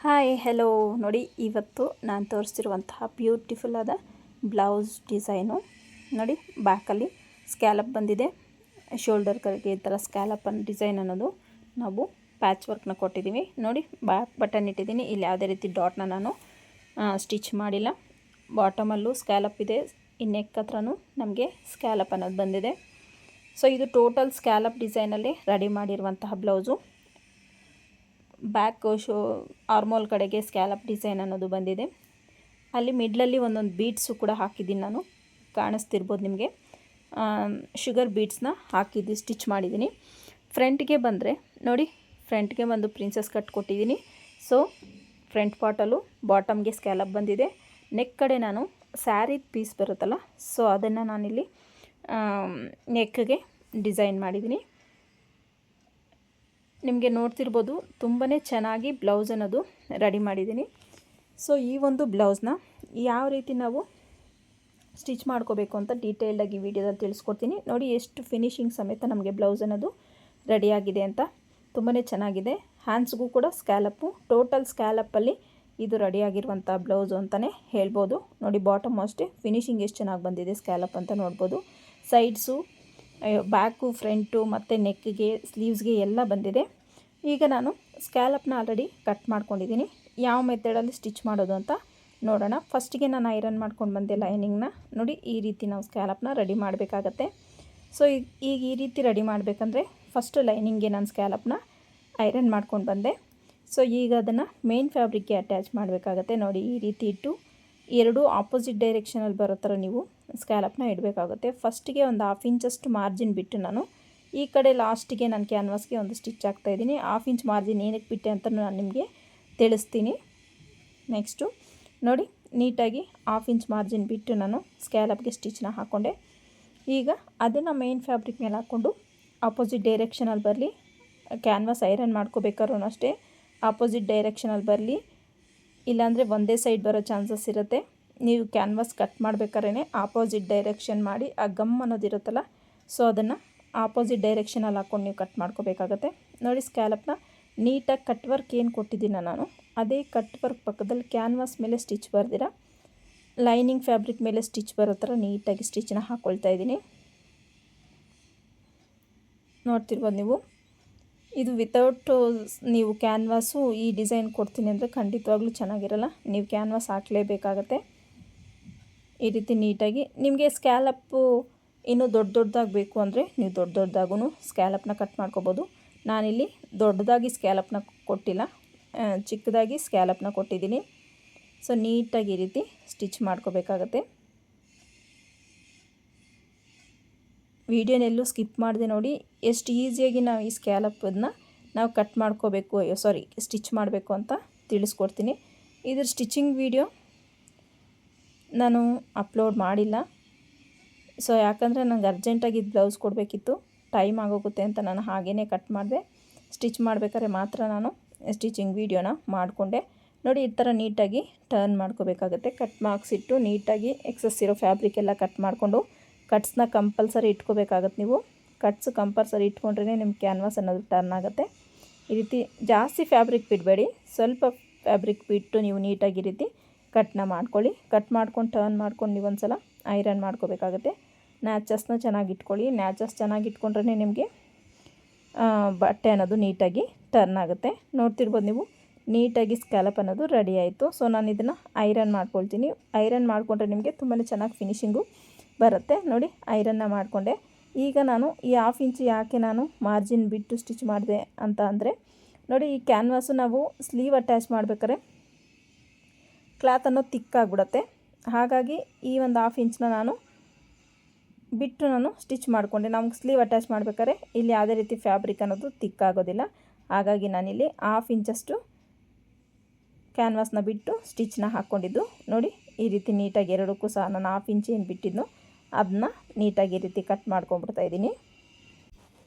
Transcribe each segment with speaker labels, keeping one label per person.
Speaker 1: Hi hello ನೋಡಿ, ಇವತ್ತು ನಾನು ತೋರಿಸ್ತಿರುವಂತಹ ಬ್ಯೂಟಿಫುಲ್ ಆದ ಬ್ಲೌಸ್ ಡಿಸೈನು ನೋಡಿ. ಬ್ಯಾಕಲ್ಲಿ ಸ್ಕ್ಯಾಲಪ್ ಬಂದಿದೆ, ಶೋಲ್ಡರ್ಗಳಿಗೆ ಈ ಥರ ಸ್ಕ್ಯಾಲಪ್ ಡಿಸೈನ್ ಅನ್ನೋದು ನಾವು ಪ್ಯಾಚ್ ವರ್ಕ್ನ ಕೊಟ್ಟಿದ್ದೀವಿ ನೋಡಿ. ಬ್ಯಾಕ್ ಬಟನ್ ಇಟ್ಟಿದ್ದೀನಿ, ಇಲ್ಲಿ ಯಾವುದೇ ರೀತಿ ಡಾಟ್ನ ನಾನು ಸ್ಟಿಚ್ ಮಾಡಿಲ್ಲ. ಬಾಟಮಲ್ಲೂ ಸ್ಕ್ಯಾಲಪ್ ಇದೆ, ಈ ನೆಕ್ ಹತ್ರನೂ ನಮಗೆ ಸ್ಕ್ಯಾಲಪ್ ಅನ್ನೋದು ಬಂದಿದೆ. ಸೊ ಇದು ಟೋಟಲ್ ಸ್ಕ್ಯಾಲಪ್ ಡಿಸೈನಲ್ಲಿ ರೆಡಿ ಮಾಡಿರುವಂತಹ ಬ್ಲೌಸು. ಬ್ಯಾಕ್ ಆರ್ಮೋಲ್ ಕಡೆಗೆ ಸ್ಕ್ಯಾಲಪ್ ಡಿಸೈನ್ ಅನ್ನೋದು ಬಂದಿದೆ. ಅಲ್ಲಿ ಮಿಡ್ಲಲ್ಲಿ ಒಂದೊಂದು ಬೀಡ್ಸು ಕೂಡ ಹಾಕಿದ್ದೀನಿ, ನಾನು ಕಾಣಿಸ್ತಿರ್ಬೋದು ನಿಮಗೆ. ಶುಗರ್ ಬೀಡ್ಸ್ನ ಹಾಕಿದ್ದು ಸ್ಟಿಚ್ ಮಾಡಿದ್ದೀನಿ. ಫ್ರಂಟ್ಗೆ ಬಂದರೆ ನೋಡಿ, ಫ್ರಂಟ್ಗೆ ಒಂದು ಪ್ರಿನ್ಸಸ್ ಕಟ್ ಕೊಟ್ಟಿದ್ದೀನಿ. ಸೊ ಫ್ರಂಟ್ ಪಾರ್ಟಲ್ಲೂ ಬಾಟಮ್ಗೆ ಸ್ಕ್ಯಾಲಪ್ ಬಂದಿದೆ. ನೆಕ್ ಕಡೆ ನಾನು ಸ್ಯಾರಿ ಪೀಸ್ ಬರುತ್ತಲ್ಲ, ಸೊ ಅದನ್ನು ನಾನಿಲ್ಲಿ ನೆಕ್ಗೆ ಡಿಸೈನ್ ಮಾಡಿದ್ದೀನಿ. ನಿಮಗೆ ನೋಡ್ತಿರ್ಬೋದು, ತುಂಬಾ ಚೆನ್ನಾಗಿ ಬ್ಲೌಸ್ ಅನ್ನೋದು ರೆಡಿ ಮಾಡಿದ್ದೀನಿ. ಸೊ ಈ ಒಂದು ಬ್ಲೌಸ್ನ ಯಾವ ರೀತಿ ನಾವು ಸ್ಟಿಚ್ ಮಾಡ್ಕೋಬೇಕು ಅಂತ ಡೀಟೇಲ್ಡಾಗಿ ವಿಡಿಯೋದಲ್ಲಿ ತಿಳಿಸ್ಕೊಡ್ತೀನಿ ನೋಡಿ. ಎಷ್ಟು ಫಿನಿಶಿಂಗ್ ಸಮೇತ ನಮಗೆ ಬ್ಲೌಸ್ ಅನ್ನೋದು ರೆಡಿಯಾಗಿದೆ ಅಂತ, ತುಂಬಾ ಚೆನ್ನಾಗಿದೆ. ಹ್ಯಾಂಡ್ಸ್ಗೂ ಕೂಡ ಸ್ಕ್ಯಾಲಪ್ಪು, ಟೋಟಲ್ ಸ್ಕ್ಯಾಲಪ್ಪಲ್ಲಿ ಇದು ರೆಡಿಯಾಗಿರುವಂಥ ಬ್ಲೌಸು ಅಂತಲೇ ಹೇಳ್ಬೋದು ನೋಡಿ. ಬಾಟಮ್ ಅಷ್ಟೇ ಫಿನಿಶಿಂಗ್ ಎಷ್ಟು ಚೆನ್ನಾಗಿ ಬಂದಿದೆ ಸ್ಕ್ಯಾಲಪ್ ಅಂತ ನೋಡ್ಬೋದು. ಸೈಡ್ಸು, ಬ್ಯಾಕು, ಫ್ರಂಟು ಮತ್ತು ನೆಕ್ಗೆ, ಸ್ಲೀವ್ಸ್ಗೆ ಎಲ್ಲ ಬಂದಿದೆ. ಈಗ ನಾನು ಸ್ಕ್ಯಾಲಪ್ನ ಆಲ್ರೆಡಿ ಕಟ್ ಮಾಡ್ಕೊಂಡಿದ್ದೀನಿ. ಯಾವ ಮೆಥಡಲ್ಲಿ ಸ್ಟಿಚ್ ಮಾಡೋದು ಅಂತ ನೋಡೋಣ. ಫಸ್ಟಿಗೆ ನಾನು ಐರನ್ ಮಾಡ್ಕೊಂಡು ಬಂದೆ ಲೈನಿಂಗ್ನ ನೋಡಿ. ಈ ರೀತಿ ನಾವು ಸ್ಕ್ಯಾಲಪ್ನ ರೆಡಿ ಮಾಡಬೇಕಾಗತ್ತೆ. ಸೊ ಈಗ ಈ ರೀತಿ ರೆಡಿ ಮಾಡಬೇಕಂದ್ರೆ ಫಸ್ಟ್ ಲೈನಿಂಗ್ಗೆ ನಾನು ಸ್ಕ್ಯಾಲಪ್ನ ಐರನ್ ಮಾಡ್ಕೊಂಡು ಬಂದೆ. ಸೊ ಈಗ ಅದನ್ನು ಮೇನ್ ಫ್ಯಾಬ್ರಿಕ್ಗೆ ಅಟ್ಯಾಚ್ ಮಾಡಬೇಕಾಗತ್ತೆ ನೋಡಿ. ಈ ರೀತಿ ಇಟ್ಟು ಎರಡೂ ಆಪೋಸಿಟ್ ಡೈರೆಕ್ಷನಲ್ಲಿ ಬರೋ ಥರ ನೀವು ಸ್ಕ್ಯಾಲಪ್ನ ಇಡಬೇಕಾಗುತ್ತೆ. ಫಸ್ಟಿಗೆ ಒಂದು 1/2 ಇಂಚಷ್ಟು ಮಾರ್ಜಿನ್ ಬಿಟ್ಟು ನಾನು ಈ ಕಡೆ ಲಾಸ್ಟಿಗೆ ನಾನು ಕ್ಯಾನ್ವಾಸ್ಗೆ ಒಂದು ಸ್ಟಿಚ್ ಹಾಕ್ತಾಯಿದ್ದೀನಿ. 1/2 ಇಂಚ್ ಮಾರ್ಜಿನ್ ಏನಕ್ಕೆ ಬಿಟ್ಟೆ ಅಂತ ನಾನು ನಿಮಗೆ ತಿಳಿಸ್ತೀನಿ. ನೆಕ್ಸ್ಟು ನೋಡಿ, ನೀಟಾಗಿ 1/2 ಇಂಚ್ ಮಾರ್ಜಿನ್ ಬಿಟ್ಟು ನಾನು ಸ್ಕ್ಯಾಲಪ್ಗೆ ಸ್ಟಿಚ್ನ ಹಾಕ್ಕೊಂಡೆ. ಈಗ ಅದನ್ನು ಮೇನ್ ಫ್ಯಾಬ್ರಿಕ್ ಮೇಲೆ ಹಾಕ್ಕೊಂಡು ಆಪೋಸಿಟ್ ಡೈರೆಕ್ಷನಲ್ಲಿ ಬರಲಿ. ಕ್ಯಾನ್ವಾಸ್ ಐರನ್ ಮಾಡ್ಕೋಬೇಕಾದ್ರೂ ಅಷ್ಟೇ ಆಪೋಸಿಟ್ ಡೈರೆಕ್ಷನಲ್ಲಿ ಬರಲಿ, ಇಲ್ಲಾಂದರೆ ಒಂದೇ ಸೈಡ್ ಬರೋ ಚಾನ್ಸಸ್ ಇರುತ್ತೆ. ನೀವು ಕ್ಯಾನ್ವಾಸ್ ಕಟ್ ಮಾಡ್ಬೇಕಾದ್ರೆ ಆಪೋಸಿಟ್ ಡೈರೆಕ್ಷನ್ ಮಾಡಿ ಆ ಗಮ್ ಅನ್ನೋದಿರುತ್ತಲ್ಲ, ಸೊ ಅದನ್ನು ಆಪೋಸಿಟ್ ಡೈರೆಕ್ಷನಲ್ಲಿ ಹಾಕ್ಕೊಂಡು ನೀವು ಕಟ್ ಮಾಡ್ಕೋಬೇಕಾಗತ್ತೆ ನೋಡಿ. ಸ್ಕ್ಯಾಲಪ್ನ ನೀಟಾಗಿ ಕಟ್ ವರ್ಕ್ ಏನು ಕೊಟ್ಟಿದ್ದೀನ ನಾನು, ಅದೇ ಕಟ್ ವರ್ಕ್ ಪಕ್ಕದಲ್ಲಿ ಕ್ಯಾನ್ವಾಸ್ ಮೇಲೆ ಸ್ಟಿಚ್ ಬರ್ದಿರ ಲೈನಿಂಗ್ ಫ್ಯಾಬ್ರಿಕ್ ಮೇಲೆ ಸ್ಟಿಚ್ ಬರೋ ಥರ ನೀಟಾಗಿ ಸ್ಟಿಚ್ನ ಹಾಕ್ಕೊಳ್ತಾ ಇದ್ದೀನಿ. ನೋಡ್ತಿರ್ಬೋದು ನೀವು. ಇದು ವಿತೌಟ್ ನೀವು ಕ್ಯಾನ್ವಾಸು ಈ ಡಿಸೈನ್ ಕೊಡ್ತೀನಿ ಅಂದರೆ ಖಂಡಿತವಾಗ್ಲೂ ಚೆನ್ನಾಗಿರಲ್ಲ. ನೀವು ಕ್ಯಾನ್ವಾಸ್ ಹಾಕಲೇಬೇಕಾಗತ್ತೆ. ಈ ರೀತಿ ನೀಟಾಗಿ ನಿಮಗೆ ಸ್ಕ್ಯಾಲಪ್ಪು ಇನ್ನೂ ದೊಡ್ಡದಾಗಿ ಬೇಕು ಅಂದರೆ ನೀವು ದೊಡ್ಡದಾಗೂ ಸ್ಕ್ಯಾಲಪ್ನ ಕಟ್ ಮಾಡ್ಕೋಬೋದು. ನಾನಿಲ್ಲಿ ದೊಡ್ಡದಾಗಿ ಸ್ಕ್ಯಾಲಪ್ನ ಕೊಟ್ಟಿಲ್ಲ, ಚಿಕ್ಕದಾಗಿ ಸ್ಕ್ಯಾಲಪ್ನ ಕೊಟ್ಟಿದ್ದೀನಿ. ಸೊ ನೀಟಾಗಿ ಈ ರೀತಿ ಸ್ಟಿಚ್ ಮಾಡ್ಕೋಬೇಕಾಗತ್ತೆ. ವಿಡಿಯೋನೆಲ್ಲೂ ಸ್ಕಿಪ್ ಮಾಡಿದೆ ನೋಡಿ. ಎಷ್ಟು ಈಸಿಯಾಗಿ ನಾವು ಈ ಸ್ಕ್ಯಾಲಪ್ಪನ್ನ ನಾವು ಕಟ್ ಮಾಡ್ಕೋಬೇಕು, ಸ್ಟಿಚ್ ಮಾಡಬೇಕು ಅಂತ ತಿಳಿಸ್ಕೊಡ್ತೀನಿ. ಇದ್ರ ಸ್ಟಿಚಿಂಗ್ ವಿಡಿಯೋ ನಾನು ಅಪ್ಲೋಡ್ ಮಾಡಿಲ್ಲ. ಸೊ ಯಾಕಂದರೆ ನನಗೆ ಅರ್ಜೆಂಟಾಗಿ ಇದು ಬ್ಲೌಸ್ ಕೊಡಬೇಕಿತ್ತು, ಟೈಮ್ ಆಗೋಗುತ್ತೆ ಅಂತ ನಾನು ಹಾಗೇ ಕಟ್ ಮಾಡಿದೆ. ಸ್ಟಿಚ್ ಮಾಡಬೇಕಾದ್ರೆ ಮಾತ್ರ ನಾನು ಸ್ಟಿಚಿಂಗ್ ವೀಡಿಯೋನ ಮಾಡಿಕೊಂಡೆ ನೋಡಿ. ಈ ಥರ ನೀಟಾಗಿ ಟರ್ನ್ ಮಾಡ್ಕೋಬೇಕಾಗತ್ತೆ. ಕಟ್ ಮಾರ್ಕ್ಸ್ ಇಟ್ಟು ನೀಟಾಗಿ ಎಕ್ಸಸ್ ಇರೋ ಫ್ಯಾಬ್ರಿಕ್ ಎಲ್ಲ ಕಟ್ ಮಾಡಿಕೊಂಡು ಕಟ್ಸ್ನ ಕಂಪಲ್ಸರಿ ಇಟ್ಕೋಬೇಕಾಗತ್ತೆ. ನೀವು ಕಟ್ಸ್ ಕಂಪಲ್ಸರಿ ಇಟ್ಕೊಂಡ್ರೆ ನಿಮ್ಮ ಕ್ಯಾನ್ವಾಸ್ ಅನ್ನೋದು ಟರ್ನ್ ಆಗುತ್ತೆ. ಈ ರೀತಿ ಜಾಸ್ತಿ ಫ್ಯಾಬ್ರಿಕ್ ಬಿಡಬೇಡಿ, ಸ್ವಲ್ಪ ಫ್ಯಾಬ್ರಿಕ್ ಬಿಟ್ಟು ನೀವು ನೀಟಾಗಿ ಈ ರೀತಿ ಕಟ್ನ ಮಾಡ್ಕೊಳ್ಳಿ. ಕಟ್ ಮಾಡ್ಕೊಂಡು ಟರ್ನ್ ಮಾಡ್ಕೊಂಡು ನೀವು ಒಂದು ಸಲ ಐರನ್ ಮಾಡ್ಕೋಬೇಕಾಗತ್ತೆ. ನ್ಯಾಚಸ್ನ ಚೆನ್ನಾಗಿ ಇಟ್ಕೊಳ್ಳಿ. ನ್ಯಾಚಸ್ ಚೆನ್ನಾಗಿ ಇಟ್ಕೊಂಡ್ರೆ ನಿಮಗೆ ಬಟ್ಟೆ ಅನ್ನೋದು ನೀಟಾಗಿ ಟರ್ನ್ ಆಗುತ್ತೆ. ನೋಡ್ತಿರ್ಬೋದು ನೀವು, ನೀಟಾಗಿ ಸ್ಕ್ಯಾಲಪ್ ಅನ್ನೋದು ರೆಡಿ ಆಯಿತು. ಸೊ ನಾನು ಇದನ್ನು ಐರನ್ ಮಾಡ್ಕೊಳ್ತೀನಿ. ಐರನ್ ಮಾಡಿಕೊಂಡ್ರೆ ನಿಮಗೆ ತುಂಬಾ ಚೆನ್ನಾಗಿ ಫಿನಿಶಿಂಗು ಬರುತ್ತೆ ನೋಡಿ. ಐರನ್ನ ಮಾಡಿಕೊಂಡೆ. ಈಗ ನಾನು ಈ 1/2 ಇಂಚ್ ಯಾಕೆ ನಾನು ಮಾರ್ಜಿನ್ ಬಿಟ್ಟು ಸ್ಟಿಚ್ ಮಾಡಿದೆ ಅಂತ ಅಂದರೆ ನೋಡಿ, ಈ ಕ್ಯಾನ್ವಾಸು ನಾವು ಸ್ಲೀವ್ ಅಟ್ಯಾಚ್ ಮಾಡ್ಬೇಕಾದ್ರೆ ಕ್ಲಾತ್ ಅನ್ನೋದು ತಿಕ್ಕಾಗ್ಬಿಡುತ್ತೆ. ಹಾಗಾಗಿ ಈ ಒಂದು 1/2 ಇಂಚನ್ನ ನಾನು ಬಿಟ್ಟು ನಾನು ಸ್ಟಿಚ್ ಮಾಡಿಕೊಂಡೆ. ನಮ್ಗೆ ಸ್ಲೀವ್ ಅಟ್ಯಾಚ್ ಮಾಡ್ಬೇಕಾದ್ರೆ ಇಲ್ಲಿ ಯಾವುದೇ ರೀತಿ ಫ್ಯಾಬ್ರಿಕ್ ಅನ್ನೋದು ತಿಕ್ಕಾಗೋದಿಲ್ಲ. ಹಾಗಾಗಿ ನಾನಿಲ್ಲಿ 1/2 ಇಂಚಷ್ಟು ಕ್ಯಾನ್ವಾಸ್ನ ಬಿಟ್ಟು ಸ್ಟಿಚ್ನ ಹಾಕ್ಕೊಂಡಿದ್ದು ನೋಡಿ. ಈ ರೀತಿ ನೀಟಾಗಿ ಎರಡಕ್ಕೂ ಸಹ ನಾನು 1/2 ಇಂಚ್ ಏನು ಬಿಟ್ಟಿದ್ದು ಅದನ್ನ ನೀಟಾಗಿ ಈ ರೀತಿ ಕಟ್ ಮಾಡ್ಕೊಂಡ್ಬಿಡ್ತಾ ಇದ್ದೀನಿ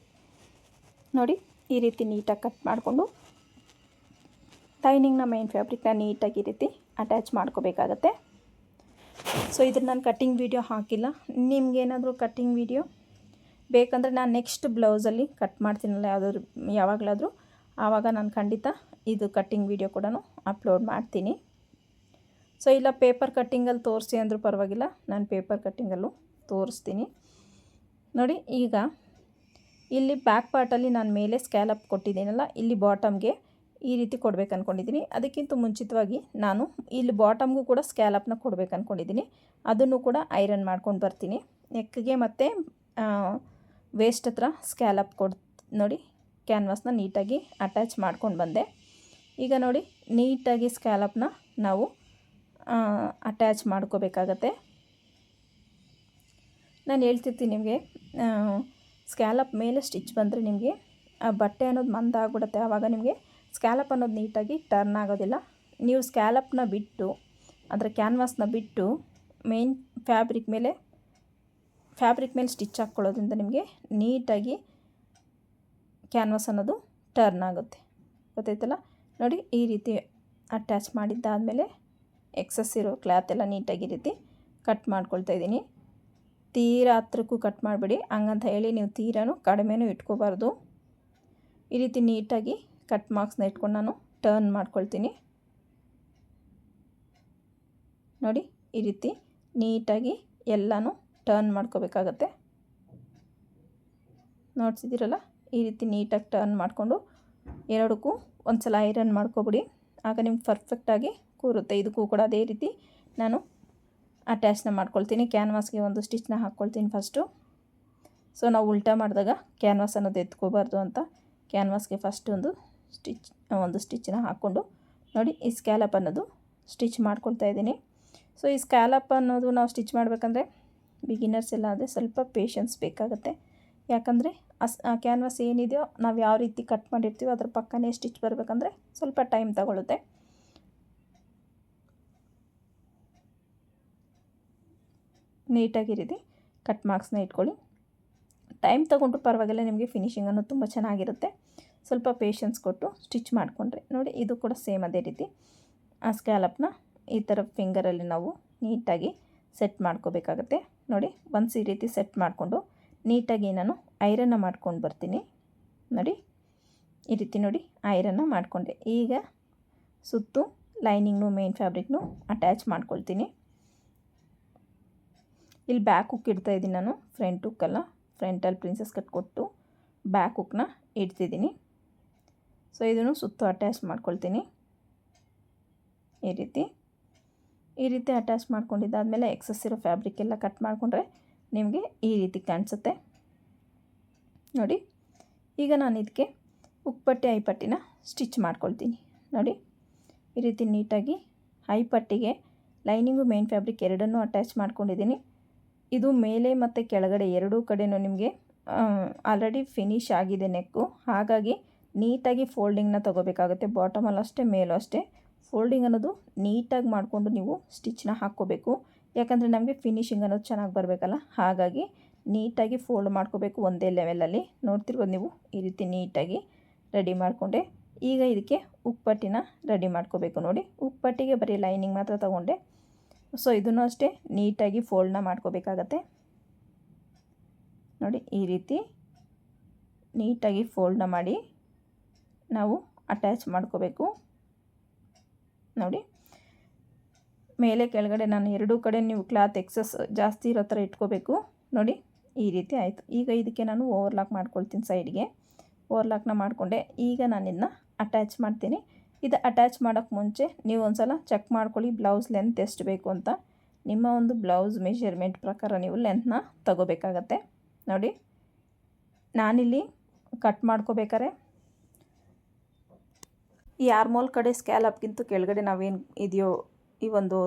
Speaker 1: ನೋಡಿ. ಈ ರೀತಿ ನೀಟಾಗಿ ಕಟ್ ಮಾಡಿಕೊಂಡು ಲೈನಿಂಗ್ನ ಮೇನ್ ಫ್ಯಾಬ್ರಿಕ್ನ ನೀಟಾಗಿ ಈ ರೀತಿ ಅಟ್ಯಾಚ್ ಮಾಡ್ಕೋಬೇಕಾಗತ್ತೆ. ಸೊ ಇದನ್ನು ನಾನು ಕಟ್ಟಿಂಗ್ ವೀಡಿಯೋ ಹಾಕಿಲ್ಲ. ನಿಮ್ಗೇನಾದರೂ ಕಟ್ಟಿಂಗ್ ವೀಡಿಯೋ ಬೇಕಂದರೆ ನಾನು ನೆಕ್ಸ್ಟ್ ಬ್ಲೌಸಲ್ಲಿ ಕಟ್ ಮಾಡ್ತೀನಲ್ಲ ಯಾವಾಗಲಾದರೂ ಆವಾಗ ನಾನು ಖಂಡಿತ ಇದು ಕಟ್ಟಿಂಗ್ ವಿಡಿಯೋ ಕೂಡ ಅಪ್ಲೋಡ್ ಮಾಡ್ತೀನಿ. ಸೊ ಇಲ್ಲ ಪೇಪರ್ ಕಟ್ಟಿಂಗಲ್ಲಿ ತೋರಿಸಿ ಅಂದರೂ ಪರವಾಗಿಲ್ಲ, ನಾನು ಪೇಪರ್ ಕಟ್ಟಿಂಗಲ್ಲೂ ತೋರಿಸ್ತೀನಿ. ನೋಡಿ, ಈಗ ಇಲ್ಲಿ ಬ್ಯಾಕ್ ಪಾರ್ಟಲ್ಲಿ ನಾನು ಮೇಲೆ ಸ್ಕ್ಯಾಲಪ್ ಕೊಟ್ಟಿದ್ದೀನಲ್ಲ, ಇಲ್ಲಿ ಬಾಟಮ್ಗೆ ಈ ರೀತಿ ಕೊಡಬೇಕು ಅಂದ್ಕೊಂಡಿದ್ದೀನಿ. ಅದಕ್ಕಿಂತ ಮುಂಚಿತವಾಗಿ ನಾನು ಇಲ್ಲಿ ಬಾಟಮ್ಗೂ ಕೂಡ ಸ್ಕ್ಯಾಲಪ್ನ ಕೊಡಬೇಕು ಅಂದ್ಕೊಂಡಿದ್ದೀನಿ. ಅದನ್ನು ಕೂಡ ಐರನ್ ಮಾಡ್ಕೊಂಡು ಬರ್ತೀನಿ. ನೆಕ್ಗೆ ಮತ್ತು ವೇಸ್ಟ್ ಹತ್ರ ಸ್ಕ್ಯಾಲಪ್ ನೋಡಿ ಕ್ಯಾನ್ವಾಸ್ನ ನೀಟಾಗಿ ಅಟ್ಯಾಚ್ ಮಾಡ್ಕೊಂಡು ಬಂದೆ. ಈಗ ನೋಡಿ, ನೀಟಾಗಿ ಸ್ಕ್ಯಾಲಪ್ನ ನಾವು ಅಟ್ಯಾಚ್ ಮಾಡ್ಕೋಬೇಕಾಗತ್ತೆ. ನಾನು ಹೇಳ್ತಿರ್ತೀನಿ ನಿಮಗೆ, ಸ್ಕ್ಯಾಲಪ್ ಮೇಲೆ ಸ್ಟಿಚ್ ಬಂದರೆ ನಿಮಗೆ ಆ ಬಟ್ಟೆ ಅನ್ನೋದು ಮಂದ ಆಗಿಬಿಡುತ್ತೆ. ಆವಾಗ ನಿಮಗೆ ಸ್ಕ್ಯಾಲಪ್ ಅನ್ನೋದು ನೀಟಾಗಿ ಟರ್ನ್ ಆಗೋದಿಲ್ಲ. ನೀವು ಸ್ಕ್ಯಾಲಪ್ನ ಬಿಟ್ಟು, ಅದರ ಕ್ಯಾನ್ವಾಸ್ನ ಬಿಟ್ಟು ಮೇನ್ ಫ್ಯಾಬ್ರಿಕ್ ಮೇಲೆ ಸ್ಟಿಚ್ ಹಾಕ್ಕೊಳ್ಳೋದ್ರಿಂದ ನಿಮಗೆ ನೀಟಾಗಿ ಕ್ಯಾನ್ವಾಸ್ ಅನ್ನೋದು ಟರ್ನ್ ಆಗುತ್ತೆ. ಗೊತ್ತಾಯ್ತಲ್ಲ? ನೋಡಿ, ಈ ರೀತಿ ಅಟ್ಯಾಚ್ ಮಾಡಿದ್ದಾದಮೇಲೆ ಎಕ್ಸಸ್ ಇರೋ ಕ್ಲಾತ್ ಎಲ್ಲ ನೀಟಾಗಿ ಈ ರೀತಿ ಕಟ್ ಮಾಡ್ಕೊಳ್ತಾ ಇದ್ದೀನಿ. ತೀರಾ ಹತ್ರಕ್ಕೂ ಕಟ್ ಮಾಡಬೇಡಿ, ಹಂಗಂತ ಹೇಳಿ ನೀವು ತೀರನೂ ಕಡಿಮೆನೂ ಇಟ್ಕೋಬಾರ್ದು. ಈ ರೀತಿ ನೀಟಾಗಿ ಕಟ್ ಮಾರ್ಕ್ಸ್ನ ಇಟ್ಕೊಂಡು ನಾನು ಟರ್ನ್ ಮಾಡ್ಕೊಳ್ತೀನಿ. ನೋಡಿ, ಈ ರೀತಿ ನೀಟಾಗಿ ಎಲ್ಲನೂ ಟರ್ನ್ ಮಾಡ್ಕೋಬೇಕಾಗತ್ತೆ. ನೋಡ್ಸಿದ್ದೀರಲ್ಲ, ಈ ರೀತಿ ನೀಟಾಗಿ ಟರ್ನ್ ಮಾಡಿಕೊಂಡು ಎರಡಕ್ಕೂ ಒಂದು ಸಲ ಐರನ್ ಮಾಡ್ಕೊಬಿಡಿ. ಆಗ ನಿಮ್ಗೆ ಪರ್ಫೆಕ್ಟಾಗಿ ಕೂರುತ್ತೆ. ಇದಕ್ಕೂ ಕೂಡ ಅದೇ ರೀತಿ ನಾನು ಅಟ್ಯಾಚ್ನ ಮಾಡ್ಕೊಳ್ತೀನಿ. ಕ್ಯಾನ್ವಾಸ್ಗೆ ಒಂದು ಸ್ಟಿಚ್ನ ಹಾಕ್ಕೊಳ್ತೀನಿ ಫಸ್ಟು. ಸೊ ನಾವು ಉಲ್ಟಾ ಮಾಡಿದಾಗ ಕ್ಯಾನ್ವಾಸ್ ಅನ್ನೋದು ಎತ್ಕೋಬಾರ್ದು ಅಂತ ಕ್ಯಾನ್ವಾಸ್ಗೆ ಫಸ್ಟ್ ಒಂದು ಸ್ಟಿಚ್ನ ಹಾಕ್ಕೊಂಡು ನೋಡಿ, ಈ ಸ್ಕ್ಯಾಲಪ್ ಅನ್ನೋದು ಸ್ಟಿಚ್ ಮಾಡ್ಕೊಳ್ತಾ ಇದ್ದೀನಿ. ಸೊ ಈ ಸ್ಕ್ಯಾಲಪ್ ಅನ್ನೋದು ನಾವು ಸ್ಟಿಚ್ ಮಾಡಬೇಕಂದ್ರೆ ಬಿಗಿನರ್ಸ್ ಎಲ್ಲ ಆದರೆ ಸ್ವಲ್ಪ ಪೇಷನ್ಸ್ ಬೇಕಾಗುತ್ತೆ. ಯಾಕಂದರೆ ಆ ಕ್ಯಾನ್ವಾಸ್ ಏನಿದೆಯೋ ನಾವು ಯಾವ ರೀತಿ ಕಟ್ ಮಾಡಿರ್ತೀವೋ ಅದ್ರ ಪಕ್ಕನೇ ಸ್ಟಿಚ್ ಬರಬೇಕಂದ್ರೆ ಸ್ವಲ್ಪ ಟೈಮ್ ತಗೊಳುತ್ತೆ. ನೀಟಾಗಿ ರೀತಿ ಕಟ್ ಮಾರ್ಕ್ಸ್ನ ಇಟ್ಕೊಳ್ಳಿ. ಟೈಮ್ ತೊಗೊಂಡ್ರು ಪರವಾಗಿಲ್ಲ, ನಿಮಗೆ ಫಿನಿಶಿಂಗ್ ಅನ್ನೋದು ತುಂಬ ಚೆನ್ನಾಗಿರುತ್ತೆ. ಸ್ವಲ್ಪ ಪೇಷನ್ಸ್ ಕೊಟ್ಟು ಸ್ಟಿಚ್ ಮಾಡಿಕೊಂಡ್ರೆ ನೋಡಿ, ಇದು ಕೂಡ ಸೇಮ್ ಅದೇ ರೀತಿ ಆ ಸ್ಕ್ಯಾಲಪ್ನ ಈ ಥರ ಫಿಂಗರಲ್ಲಿ ನಾವು ನೀಟಾಗಿ ಸೆಟ್ ಮಾಡ್ಕೋಬೇಕಾಗತ್ತೆ. ನೋಡಿ, ಈ ರೀತಿ ಸೆಟ್ ಮಾಡಿಕೊಂಡು ನೀಟಾಗಿ ನಾನು ಐರನ್ನ ಮಾಡ್ಕೊಂಡು ಬರ್ತೀನಿ. ನೋಡಿ, ಈ ರೀತಿ ನೋಡಿ ಐರನ್ನ ಮಾಡಿಕೊಂಡೆ. ಈಗ ಸುತ್ತು ಲೈನಿಂಗ್ನು ಮೇನ್ ಫ್ಯಾಬ್ರಿಕ್ನು ಅಟ್ಯಾಚ್ ಮಾಡ್ಕೊಳ್ತೀನಿ. ಇಲ್ಲಿ ಬ್ಯಾಕ್ ಹುಕ್ ಇಡ್ತಾ ಇದ್ದೀನಿ ನಾನು, ಫ್ರಂಟ್ ಹುಕ್ಕಲ್ಲ, ಫ್ರಂಟಲ್ಲಿ ಪ್ರಿನ್ಸಸ್ ಕಟ್ ಕೊಟ್ಟು ಬ್ಯಾಕ್ ಹುಕ್ನ ಇಡ್ತಿದ್ದೀನಿ. ಸೊ ಇದನ್ನು ಸುತ್ತು ಅಟ್ಯಾಚ್ ಮಾಡ್ಕೊಳ್ತೀನಿ. ಈ ರೀತಿ ಅಟ್ಯಾಚ್ ಮಾಡ್ಕೊಂಡಿದ್ದಾದಮೇಲೆ ಎಕ್ಸಸ್ ಇರೋ ಫ್ಯಾಬ್ರಿಕ್ ಎಲ್ಲ ಕಟ್ ಮಾಡಿಕೊಂಡ್ರೆ ನಿಮಗೆ ಈ ರೀತಿ ಕಾಣಿಸುತ್ತೆ. ನೋಡಿ, ಈಗ ನಾನು ಇದಕ್ಕೆ ಉಕ್ಪಟ್ಟಿ ಐಪಟ್ಟಿನ ಸ್ಟಿಚ್ ಮಾಡ್ಕೊಳ್ತೀನಿ. ನೋಡಿ, ಈ ರೀತಿ ನೀಟಾಗಿ ಐಪಟ್ಟಿಗೆ ಲೈನಿಂಗು ಮೇನ್ ಫ್ಯಾಬ್ರಿಕ್ ಎರಡನ್ನೂ ಅಟ್ಯಾಚ್ ಮಾಡ್ಕೊಂಡಿದ್ದೀನಿ. ಇದು ಮೇಲೆ ಮತ್ತು ಕೆಳಗಡೆ ಎರಡೂ ಕಡೆಯೂ ನಿಮಗೆ ಆಲ್ರೆಡಿ ಫಿನಿಶ್ ಆಗಿದೆ ನೆಕ್ಕು. ಹಾಗಾಗಿ ನೀಟಾಗಿ ಫೋಲ್ಡಿಂಗ್ನ ತೊಗೋಬೇಕಾಗುತ್ತೆ. ಬಾಟಮಲ್ಲಿ ಅಷ್ಟೇ, ಮೇಲೂ ಅಷ್ಟೇ ಫೋಲ್ಡಿಂಗ್ ಅನ್ನೋದು ನೀಟಾಗಿ ಮಾಡಿಕೊಂಡು ನೀವು ಸ್ಟಿಚ್ನ ಹಾಕ್ಕೋಬೇಕು. ಯಾಕಂದರೆ ನಮಗೆ ಫಿನಿಶಿಂಗ್ ಅನ್ನೋದು ಚೆನ್ನಾಗಿ ಬರಬೇಕಲ್ಲ, ಹಾಗಾಗಿ ನೀಟಾಗಿ ಫೋಲ್ಡ್ ಮಾಡ್ಕೋಬೇಕು ಒಂದೇ ಲೆವೆಲಲ್ಲಿ. ನೋಡ್ತಿರ್ಬೋದು ನೀವು, ಈ ರೀತಿ ನೀಟಾಗಿ ರೆಡಿ ಮಾಡಿಕೊಂಡೆ. ಈಗ ಇದಕ್ಕೆ ಉಕ್ಪಟ್ಟಿನ ರೆಡಿ ಮಾಡ್ಕೋಬೇಕು. ನೋಡಿ, ಉಕ್ಪಟ್ಟಿಗೆ ಬರೀ ಲೈನಿಂಗ್ ಮಾತ್ರ ತೊಗೊಂಡೆ. ಸೊ ಇದನ್ನು ಅಷ್ಟೇ ನೀಟಾಗಿ ಫೋಲ್ಡ್ನ ಮಾಡ್ಕೋಬೇಕಾಗತ್ತೆ. ನೋಡಿ, ಈ ರೀತಿ ನೀಟಾಗಿ ಫೋಲ್ಡ್ನ ಮಾಡಿ ನಾವು ಅಟ್ಯಾಚ್ ಮಾಡ್ಕೋಬೇಕು. ನೋಡಿ, ಮೇಲೆ ಕೆಳಗಡೆ ನಾನು ಎರಡೂ ಕಡೆ ನೀವು ಕ್ಲಾತ್ ಎಕ್ಸಸ್ ಜಾಸ್ತಿ ಇರೋ ಥರ ಇಟ್ಕೋಬೇಕು. ನೋಡಿ, ಈ ರೀತಿ ಆಯಿತು. ಈಗ ಇದಕ್ಕೆ ನಾನು ಓವರ್ಲಾಕ್ ಮಾಡ್ಕೊಳ್ತೀನಿ. ಸೈಡ್ಗೆ ಓವರ್ಲಾಕ್ನ ಮಾಡಿಕೊಂಡೆ. ಈಗ ನಾನು ಇದನ್ನ ಅಟ್ಯಾಚ್ ಮಾಡ್ತೀನಿ. ಇದು ಅಟ್ಯಾಚ್ ಮಾಡೋಕ್ಕೆ ಮುಂಚೆ ನೀವು ಒಂದು ಸಲ ಚೆಕ್ ಮಾಡ್ಕೊಳ್ಳಿ ಬ್ಲೌಸ್ ಲೆಂತ್ ಎಷ್ಟು ಬೇಕು ಅಂತ. ನಿಮ್ಮ ಒಂದು ಬ್ಲೌಸ್ ಮೆಷರ್ಮೆಂಟ್ ಪ್ರಕಾರ ನೀವು ಲೆಂತ್ನ ತಗೋಬೇಕಾಗತ್ತೆ. ನೋಡಿ, ನಾನಿಲ್ಲಿ ಕಟ್ ಮಾಡ್ಕೋಬೇಕಾರೆ ಈ ಆರ್ಮೋಲ್ ಕಡೆ ಸ್ಕ್ಯಾಲಪ್ಗಿಂತ ಕೆಳಗಡೆ ನಾವೇನು ಇದೆಯೋ ಈ ಒಂದು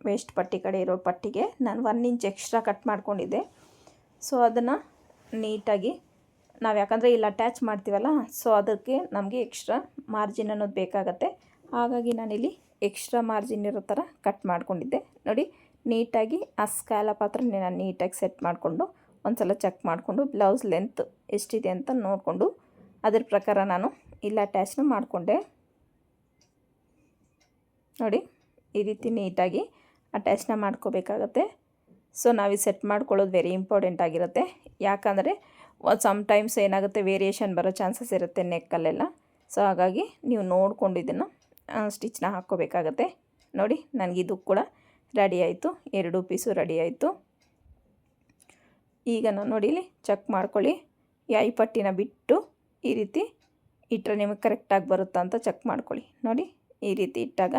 Speaker 1: ವೇಸ್ಟ್ ಪಟ್ಟಿ ಕಡೆ ಇರೋ ಪಟ್ಟಿಗೆ ನಾನು 1 ಇಂಚ್ ಎಕ್ಸ್ಟ್ರಾ ಕಟ್ ಮಾಡ್ಕೊಂಡಿದ್ದೆ. ಸೊ ಅದನ್ನು ನೀಟಾಗಿ ನಾವು ಯಾಕಂದರೆ ಇಲ್ಲಿ ಅಟ್ಯಾಚ್ ಮಾಡ್ತೀವಲ್ಲ, ಸೊ ಅದಕ್ಕೆ ನಮಗೆ ಎಕ್ಸ್ಟ್ರಾ ಮಾರ್ಜಿನ್ ಅನ್ನೋದು ಬೇಕಾಗತ್ತೆ. ಹಾಗಾಗಿ ನಾನಿಲ್ಲಿ ಎಕ್ಸ್ಟ್ರಾ ಮಾರ್ಜಿನ್ ಇರೋ ಥರ ಕಟ್ ಮಾಡ್ಕೊಂಡಿದ್ದೆ. ನೋಡಿ, ನೀಟಾಗಿ ಆ ಸ್ಕ್ಯಾಲಪ್ ಹತ್ರ ನಾನು ನೀಟಾಗಿ ಸೆಟ್ ಮಾಡಿಕೊಂಡು ಒಂದು ಸಲ ಚೆಕ್ ಮಾಡಿಕೊಂಡು ಬ್ಲೌಸ್ ಲೆಂತ್ ಎಷ್ಟಿದೆ ಅಂತ ನೋಡಿಕೊಂಡು ಅದ್ರ ಪ್ರಕಾರ ನಾನು ಇಲ್ಲಿ ಅಟ್ಯಾಚ್ನ ಮಾಡಿಕೊಂಡೆ. ನೋಡಿ, ಈ ರೀತಿ ನೀಟಾಗಿ ಅಟ್ಯಾಚ್ನ ಮಾಡ್ಕೋಬೇಕಾಗತ್ತೆ. ಸೊ ನಾವು ಸೆಟ್ ಮಾಡ್ಕೊಳ್ಳೋದು ವೆರಿ ಇಂಪಾರ್ಟೆಂಟ್ ಆಗಿರುತ್ತೆ. ಯಾಕಂದರೆ ಸಮ್ಟೈಮ್ಸ್ ಏನಾಗುತ್ತೆ, ವೇರಿಯೇಷನ್ ಬರೋ ಚಾನ್ಸಸ್ ಇರುತ್ತೆ ನೆಕ್ಕಲ್ಲೆಲ್ಲ. ಸೊ ಹಾಗಾಗಿ ನೀವು ನೋಡಿಕೊಂಡು ಇದನ್ನು ಸ್ಟಿಚ್ನ ಹಾಕ್ಕೋಬೇಕಾಗತ್ತೆ. ನೋಡಿ ನನಗಿದು ಕೂಡ ರೆಡಿ ಆಯಿತು, 2 ಪೀಸು ರೆಡಿ ಆಯಿತು. ಈಗ ನಾನು ನೋಡಿ ಇಲ್ಲಿ ಚೆಕ್ ಮಾಡ್ಕೊಳ್ಳಿ, ಈ ಪಟ್ಟಿನ ಬಿಟ್ಟು ಈ ರೀತಿ ಇಟ್ಟರೆ ನಿಮಗೆ ಕರೆಕ್ಟಾಗಿ ಬರುತ್ತಾ ಅಂತ ಚೆಕ್ ಮಾಡ್ಕೊಳ್ಳಿ. ನೋಡಿ ಈ ರೀತಿ ಇಟ್ಟಾಗ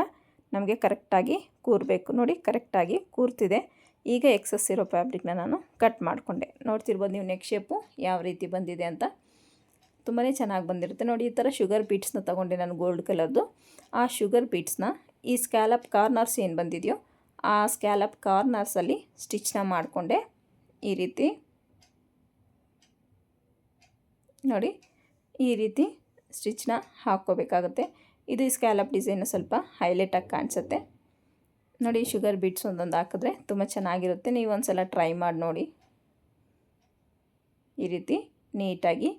Speaker 1: ನಮಗೆ ಕರೆಕ್ಟಾಗಿ ಕೂರಬೇಕು. ನೋಡಿ ಕರೆಕ್ಟಾಗಿ ಕೂರ್ತಿದೆ. ಈಗ ಎಕ್ಸಸ್ ಇರೋ ಫ್ಯಾಬ್ರಿಕ್ನ ನಾನು ಕಟ್ ಮಾಡಿಕೊಂಡೆ. ನೋಡ್ತಿರ್ಬೋದು ನೀವು ನೆಕ್ ಶೇಪು ಯಾವ ರೀತಿ ಬಂದಿದೆ ಅಂತ, ತುಂಬಾ ಚೆನ್ನಾಗಿ ಬಂದಿರುತ್ತೆ. ನೋಡಿ ಈ ಥರ ಶುಗರ್ ಬೀಟ್ಸ್ನ ತೊಗೊಂಡೆ ನಾನು, ಗೋಲ್ಡ್ ಕಲರ್ದು. ಆ ಶುಗರ್ ಬೀಟ್ಸ್ನ ಈ ಸ್ಕ್ಯಾಲಪ್ ಕಾರ್ನರ್ಸ್ ಏನು ಬಂದಿದೆಯೋ ಆ ಸ್ಕ್ಯಾಲಪ್ ಕಾರ್ನರ್ಸಲ್ಲಿ ಸ್ಟಿಚ್ನ ಮಾಡಿಕೊಂಡೆ. ಈ ರೀತಿ ನೋಡಿ ಈ ರೀತಿ ಸ್ಟಿಚ್ನ ಹಾಕ್ಕೋಬೇಕಾಗುತ್ತೆ. ಇದು ಸ್ಕ್ಯಾಲಪ್ ಡಿಸೈನ್ ಸ್ವಲ್ಪ ಹೈಲೈಟಾಗಿ ಕಾಣಿಸುತ್ತೆ. ನೋಡಿ ಶುಗರ್ ಬೀಟ್ಸ್ ಒಂದೊಂದು ಹಾಕಿದ್ರೆ ತುಂಬ ಚೆನ್ನಾಗಿರುತ್ತೆ. ನೀವು ಒಂದು ಸಲ ಟ್ರೈ ಮಾಡಿ ನೋಡಿ. ಈ ರೀತಿ ನೀಟಾಗಿ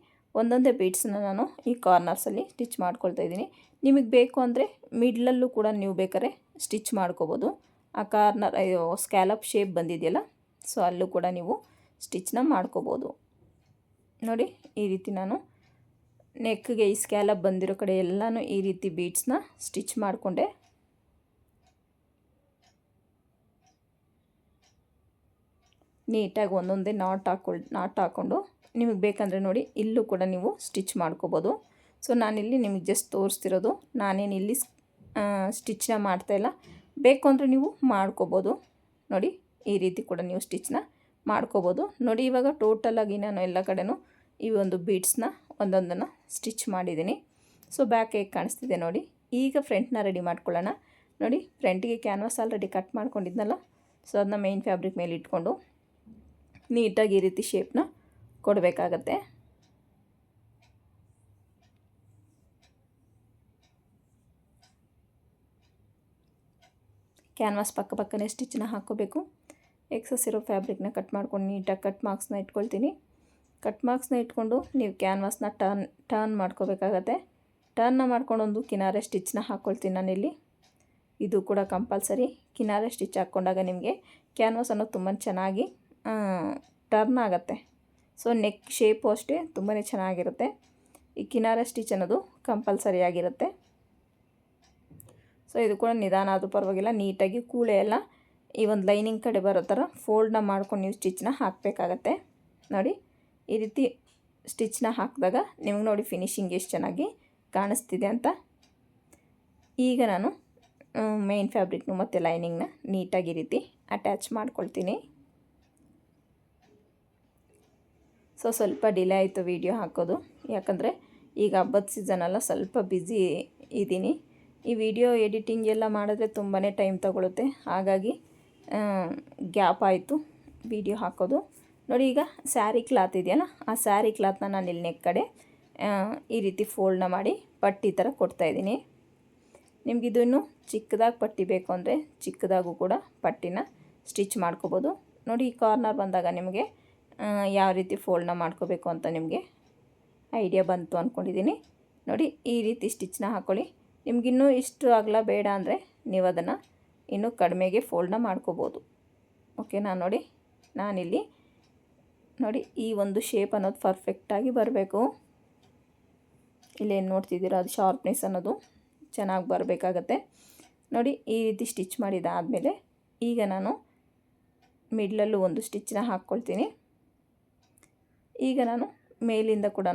Speaker 1: ಒಂದೊಂದೇ ಬೀಟ್ಸನ್ನ ನಾನು ಈ ಕಾರ್ನರ್ಸಲ್ಲಿ ಸ್ಟಿಚ್ ಮಾಡ್ಕೊಳ್ತಾ ಇದ್ದೀನಿ. ನಿಮಗೆ ಬೇಕು ಅಂದರೆ ಮಿಡ್ಲಲ್ಲೂ ಕೂಡ ನೀವು ಬೇಕಾದ್ರೆ ಸ್ಟಿಚ್ ಮಾಡ್ಕೋಬೋದು. ಆ ಕಾರ್ನರ್ ಸ್ಕ್ಯಾಲಪ್ ಶೇಪ್ ಬಂದಿದೆಯಲ್ಲ, ಸೊ ಅಲ್ಲೂ ಕೂಡ ನೀವು ಸ್ಟಿಚ್ನ ಮಾಡ್ಕೋಬೋದು. ನೋಡಿ ಈ ರೀತಿ ನಾನು ನೆಕ್ಗೆ ಈ ಸ್ಕ್ಯಾಲಪ್ ಬಂದಿರೋ ಕಡೆ ಎಲ್ಲನೂ ಈ ರೀತಿ ಬೀಟ್ಸ್ನ ಸ್ಟಿಚ್ ಮಾಡಿಕೊಂಡೆ. ನೀಟಾಗಿ ಒಂದೊಂದೇ ನಾಟ್ ಹಾಕ್ಕೊಂಡು ನಿಮಗೆ ಬೇಕಂದರೆ ನೋಡಿ ಇಲ್ಲೂ ಕೂಡ ನೀವು ಸ್ಟಿಚ್ ಮಾಡ್ಕೋಬೋದು. ಸೊ ನಾನಿಲ್ಲಿ ನಿಮಗೆ ಜಸ್ಟ್ ತೋರಿಸ್ತಿರೋದು, ನಾನೇನು ಇಲ್ಲಿ ಸ್ಟಿಚ್ನ ಮಾಡ್ತಾಯಿಲ್ಲ. ಬೇಕು ಅಂದರೆ ನೀವು ಮಾಡ್ಕೋಬೋದು. ನೋಡಿ ಈ ರೀತಿ ಕೂಡ ನೀವು ಸ್ಟಿಚ್ನ ಮಾಡ್ಕೋಬೋದು. ನೋಡಿ ಇವಾಗ ಟೋಟಲಾಗಿ ನಾನು ಎಲ್ಲ ಕಡೆನೂ ಈ ಒಂದು ಬೀಡ್ಸ್ನ ಒಂದೊಂದನ್ನು ಸ್ಟಿಚ್ ಮಾಡಿದ್ದೀನಿ. ಸೊ ಬ್ಯಾಕ್ ಹೇಗೆ ಕಾಣಿಸ್ತಿದೆ ನೋಡಿ. ಈಗ ಫ್ರಂಟ್ನ ರೆಡಿ ಮಾಡ್ಕೊಳ್ಳೋಣ. ನೋಡಿ ಫ್ರಂಟಿಗೆ ಕ್ಯಾನ್ವಾಸ್ ಆಲ್ರೆಡಿ ಕಟ್ ಮಾಡ್ಕೊಂಡಿದ್ನಲ್ಲ, ಸೊ ಅದನ್ನ ಮೇನ್ ಫ್ಯಾಬ್ರಿಕ್ ಮೇಲೆ ಇಟ್ಕೊಂಡು ನೀಟಾಗಿ ಈ ರೀತಿ ಶೇಪ್ನ ಕೊಡಬೇಕಾಗತ್ತೆ. ಕ್ಯಾನ್ವಾಸ್ ಪಕ್ಕನೇ ಸ್ಟಿಚ್ನ ಹಾಕ್ಕೋಬೇಕು. ಎಕ್ಸಸ್ ಇರೋ ಫ್ಯಾಬ್ರಿಕ್ನ ಕಟ್ ಮಾಡ್ಕೊಂಡು ನೀಟಾಗಿ ಕಟ್ ಮಾರ್ಕ್ಸ್ನ ಇಟ್ಕೊಳ್ತೀನಿ. ಕಟ್ ಮಾರ್ಕ್ಸ್ನ ಇಟ್ಕೊಂಡು ನೀವು ಕ್ಯಾನ್ವಾಸ್ನ ಟರ್ನ್ ಮಾಡ್ಕೋಬೇಕಾಗತ್ತೆ. ಟರ್ನ್ನ ಮಾಡ್ಕೊಂಡು ಒಂದು ಕಿನಾರೆ ಸ್ಟಿಚ್ನ ಹಾಕ್ಕೊಳ್ತೀನಿ ನಾನಿಲ್ಲಿ. ಇದು ಕೂಡ ಕಂಪಲ್ಸರಿ. ಕಿನಾರೆ ಸ್ಟಿಚ್ ಹಾಕ್ಕೊಂಡಾಗ ನಿಮಗೆ ಕ್ಯಾನ್ವಾಸ್ ಅನ್ನೋದು ತುಂಬ ಚೆನ್ನಾಗಿ ಟರ್ನ್ ಆಗುತ್ತೆ. ಸೊ ನೆಕ್ ಶೇಪು ಅಷ್ಟೇ ತುಂಬಾ ಚೆನ್ನಾಗಿರುತ್ತೆ. ಈ ಕಿನಾರೆ ಸ್ಟಿಚ್ ಅನ್ನೋದು ಕಂಪಲ್ಸರಿ ಆಗಿರುತ್ತೆ. ಸೊ ಇದು ಕೂಡ ನಿಧಾನ ಆದರೂ ಪರವಾಗಿಲ್ಲ, ನೀಟಾಗಿ ಕೂಳೆ ಎಲ್ಲ ಈ ಒಂದು ಲೈನಿಂಗ್ ಕಡೆ ಬರೋ ಥರ ಫೋಲ್ಡ್ನ ಮಾಡ್ಕೊಂಡು ನೀವು ಸ್ಟಿಚ್ನ ಹಾಕಬೇಕಾಗತ್ತೆ. ನೋಡಿ ಈ ರೀತಿ ಸ್ಟಿಚ್ನ ಹಾಕಿದಾಗ ನಿಮಗೆ ನೋಡಿ ಫಿನಿಶಿಂಗ್ ಎಷ್ಟು ಚೆನ್ನಾಗಿ ಕಾಣಿಸ್ತಿದೆ ಅಂತ. ಈಗ ನಾನು ಮೇನ್ ಫ್ಯಾಬ್ರಿಕ್ನು ಮತ್ತು ಲೈನಿಂಗ್ನ ನೀಟಾಗಿ ಈ ರೀತಿ ಅಟ್ಯಾಚ್ ಮಾಡ್ಕೊಳ್ತೀನಿ. ಸೊ ಸ್ವಲ್ಪ ಡಿಲೇ ಆಯಿತು ವಿಡಿಯೋ ಹಾಕೋದು, ಯಾಕಂದರೆ ಈಗ ಹಬ್ಬದ ಸೀಸನೆಲ್ಲ ಸ್ವಲ್ಪ ಬ್ಯುಸಿ ಇದ್ದೀನಿ. ಈ ವಿಡಿಯೋ ಎಡಿಟಿಂಗ್ ಎಲ್ಲ ಮಾಡಿದ್ರೆ ತುಂಬಾ ಟೈಮ್ ತಗೊಳುತ್ತೆ, ಹಾಗಾಗಿ ಗ್ಯಾಪ್ ಆಯಿತು ವಿಡಿಯೋ ಹಾಕೋದು. ನೋಡಿ ಈಗ ಸ್ಯಾರಿ ಕ್ಲಾತ್ ಇದೆಯಲ್ಲ, ಆ ಸ್ಯಾರಿ ಕ್ಲಾತ್ನ ನಾನು ಇಲ್ಲಿ ನೆಕ್ ಕಡೆ ಈ ರೀತಿ ಫೋಲ್ಡ್ನ ಮಾಡಿ ಪಟ್ಟಿ ಥರ ಕೊಡ್ತಾಯಿದ್ದೀನಿ. ನಿಮಗಿದು ಇನ್ನೂ ಚಿಕ್ಕದಾಗಿ ಪಟ್ಟಿ ಬೇಕು ಅಂದರೆ ಚಿಕ್ಕದಾಗೂ ಕೂಡ ಪಟ್ಟಿನ ಸ್ಟಿಚ್ ಮಾಡ್ಕೋಬೋದು. ನೋಡಿ ಈ ಕಾರ್ನರ್ ಬಂದಾಗ ನಿಮಗೆ ಯಾವ ರೀತಿ ಫೋಲ್ಡ್ನ ಮಾಡ್ಕೋಬೇಕು ಅಂತ ನಿಮಗೆ ಐಡಿಯಾ ಬಂತು ಅಂದ್ಕೊಂಡಿದ್ದೀನಿ. ನೋಡಿ ಈ ರೀತಿ ಸ್ಟಿಚ್ನ ಹಾಕ್ಕೊಳ್ಳಿ. ನಿಮಗಿನ್ನೂ ಇಷ್ಟು ಅಗಲ ಬೇಡ ಅಂದರೆ ನೀವು ಅದನ್ನು ಇನ್ನೂ ಕಡಿಮೆಗೆ ಫೋಲ್ಡ್ನ ಮಾಡ್ಕೋಬೋದು. ಓಕೆನಾ? ನೋಡಿ ನಾನಿಲ್ಲಿ ನೋಡಿ ಈ ಒಂದು ಶೇಪ್ ಅನ್ನೋದು ಪರ್ಫೆಕ್ಟಾಗಿ ಬರಬೇಕು. ಇಲ್ಲೇನು ನೋಡ್ತಿದ್ದೀರೋ ಅದು ಶಾರ್ಪ್ನೆಸ್ ಅನ್ನೋದು ಚೆನ್ನಾಗಿ ಬರಬೇಕಾಗತ್ತೆ. ನೋಡಿ ಈ ರೀತಿ ಸ್ಟಿಚ್ ಮಾಡಿದಾದಮೇಲೆ ಈಗ ನಾನು ಮಿಡ್ಲಲ್ಲೂ ಒಂದು ಸ್ಟಿಚ್ನ ಹಾಕ್ಕೊಳ್ತೀನಿ. ಈಗ ನಾನು ಮೇಲಿಂದ ಕೂಡ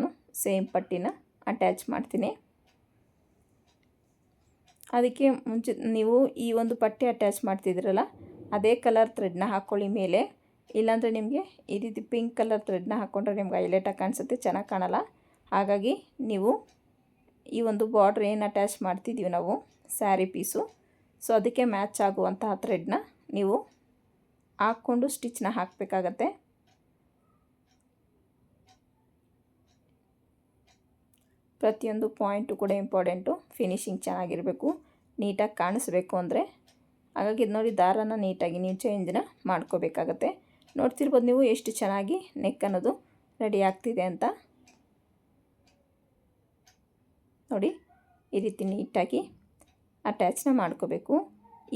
Speaker 1: ಸೇಮ್ ಪಟ್ಟಿನ ಅಟ್ಯಾಚ್ ಮಾಡ್ತೀನಿ. ಅದಕ್ಕೆ ಮುಂಚೆ ನೀವು ಈ ಒಂದು ಪಟ್ಟಿ ಅಟ್ಯಾಚ್ ಮಾಡ್ತಿದ್ದೀರಲ್ಲ, ಅದೇ ಕಲರ್ ಥ್ರೆಡ್ನ ಹಾಕ್ಕೊಳ್ಳಿ ಮೇಲೆ. ಇಲ್ಲಾಂದರೆ ನಿಮಗೆ ಈ ರೀತಿ ಪಿಂಕ್ ಕಲರ್ ಥ್ರೆಡ್ನ ಹಾಕ್ಕೊಂಡ್ರೆ ನಿಮ್ಗೆ ಹೈಲೈಟಾಗಿ ಕಾಣಿಸುತ್ತೆ, ಚೆನ್ನಾಗಿ ಕಾಣಲ್ಲ. ಹಾಗಾಗಿ ನೀವು ಈ ಒಂದು ಬಾರ್ಡ್ರ್ ಏನು ಅಟ್ಯಾಚ್ ಮಾಡ್ತಿದ್ದೀವಿ ನಾವು ಸ್ಯಾರಿ ಪೀಸು, ಸೊ ಅದಕ್ಕೆ ಮ್ಯಾಚ್ ಆಗುವಂತಹ ಥ್ರೆಡ್ನ ನೀವು ಹಾಕ್ಕೊಂಡು ಸ್ಟಿಚ್ನ ಹಾಕಬೇಕಾಗತ್ತೆ. ಪ್ರತಿಯೊಂದು ಪಾಯಿಂಟು ಕೂಡ ಇಂಪಾರ್ಟೆಂಟು. ಫಿನಿಶಿಂಗ್ ಚೆನ್ನಾಗಿರಬೇಕು, ನೀಟಾಗಿ ಕಾಣಿಸ್ಬೇಕು ಅಂದರೆ. ಹಾಗಾಗಿ ಇದು ನೋಡಿ ದಾರನ ನೀಟಾಗಿ ನೀವು ಚೇಂಜ್ನ ಮಾಡ್ಕೋಬೇಕಾಗತ್ತೆ. ನೋಡ್ತಿರ್ಬೋದು ನೀವು ಎಷ್ಟು ಚೆನ್ನಾಗಿ ನೆಕ್ ಅನ್ನೋದು ರೆಡಿ ಆಗ್ತಿದೆ ಅಂತ. ನೋಡಿ ಈ ರೀತಿ ನೀಟಾಗಿ ಅಟ್ಯಾಚ್ನ ಮಾಡ್ಕೋಬೇಕು.